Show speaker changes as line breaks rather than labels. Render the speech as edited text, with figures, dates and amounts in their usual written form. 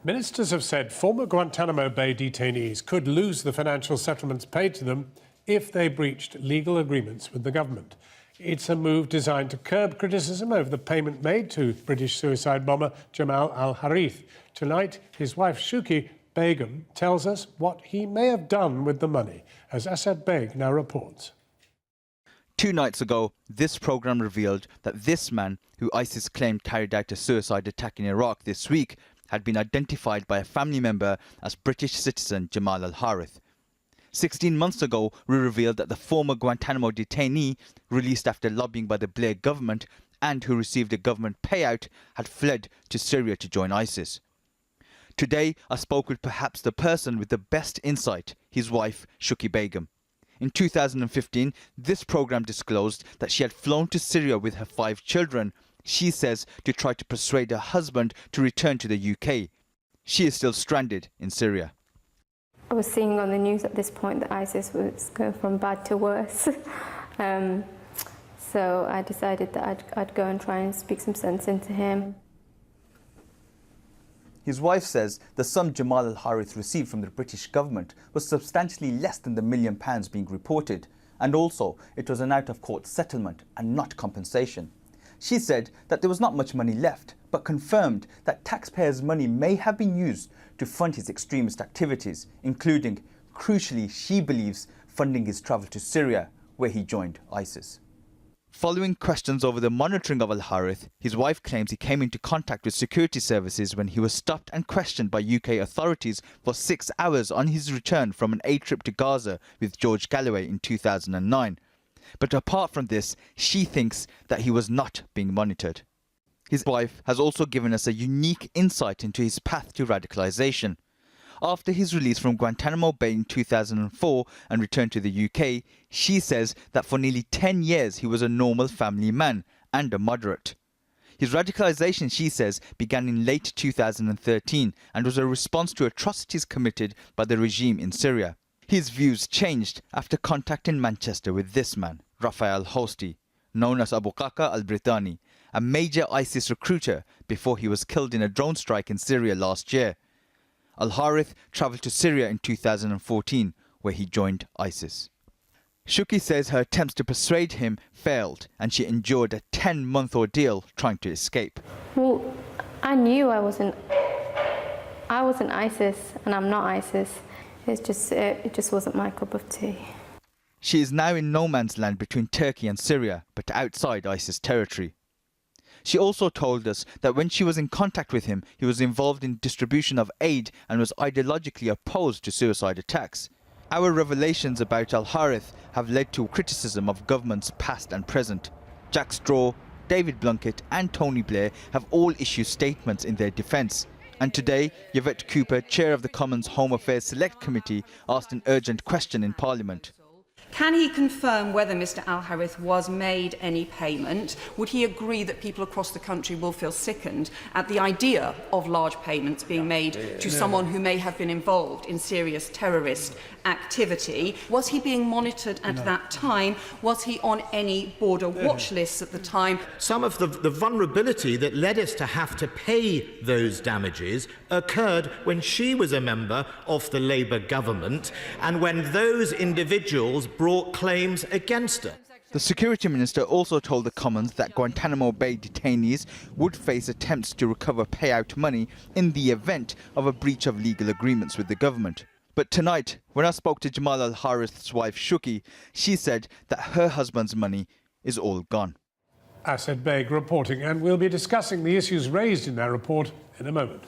Ministers have said former Guantanamo Bay detainees could lose the financial settlements paid to them if they breached legal agreements with the government. It's a move designed to curb criticism over the payment made to British suicide bomber Jamal al Harith. Tonight, his wife Shukee Begum tells us what he may have done with the money, as Assed Baig now reports.
2 nights ago, this programme revealed that this man, who ISIS claimed carried out a suicide attack in Iraq this week, had been identified by a family member as British citizen Jamal al Harith. 16 months ago, we revealed that the former Guantanamo detainee, released after lobbying by the Blair government and who received a government payout, had fled to Syria to join ISIS. Today, I spoke with perhaps the person with the best insight, his wife, Shukee Begum. In 2015, this programme disclosed that she had flown to Syria with her 5 children, she says, to try to persuade her husband to return to the UK. She is still stranded in Syria.
I was seeing on the news at this point that ISIS was going from bad to worse. So I decided that I'd go and try and speak some sense into him.
His wife says the sum Jamal al Harith received from the British government was substantially less than the £1 million being reported, and also it was an out-of-court settlement and not compensation. She said that there was not much money left, but confirmed that taxpayers' money may have been used to fund his extremist activities, including, crucially, she believes, funding his travel to Syria, where he joined ISIS. Following questions over the monitoring of al Harith, his wife claims he came into contact with security services when he was stopped and questioned by UK authorities for 6 hours on his return from an aid trip to Gaza with George Galloway in 2009. But apart from this, she thinks that he was not being monitored. His wife has also given us a unique insight into his path to radicalisation. After his release from Guantanamo Bay in 2004 and return to the UK, she says that for nearly 10 years he was a normal family man and a moderate. His radicalisation, she says, began in late 2013 and was a response to atrocities committed by the regime in Syria. His views changed after contact in Manchester with this man, Rafael Hosty, known as Abu Qaqa al-Brithani, a major ISIS recruiter before he was killed in a drone strike in Syria last year. Al Harith travelled to Syria in 2014, where he joined ISIS. Shukee says her attempts to persuade him failed and she endured a 10-month ordeal trying to escape.
Well, I knew I wasn't ISIS, and I'm not ISIS. It just wasn't my cup of tea.
She is now in no man's land between Turkey and Syria, but outside ISIS territory. She also told us that when she was in contact with him, he was involved in distribution of aid and was ideologically opposed to suicide attacks. Our revelations about al Harith have led to criticism of governments past and present. Jack Straw, David Blunkett and Tony Blair have all issued statements in their defence. And today, Yvette Cooper, chair of the Commons Home Affairs Select Committee, asked an urgent question in Parliament.
Can he confirm whether Mr al Harith was made any payment? Would he agree that people across the country will feel sickened at the idea of large payments being made to someone who may have been involved in serious terrorist activity? Was he being monitored at that time? Was he on any border watch lists at the time?
Some of the vulnerability that led us to have to pay those damages occurred when she was a member of the Labour government and when those individuals brought claims against her.
The Security Minister also told the Commons that Guantanamo Bay detainees would face attempts to recover payout money in the event of a breach of legal agreements with the government. But tonight, when I spoke to Jamal al Harith's wife Shukee, she said that her husband's money is all gone.
Assed Baig reporting, and we'll be discussing the issues raised in their report in a moment.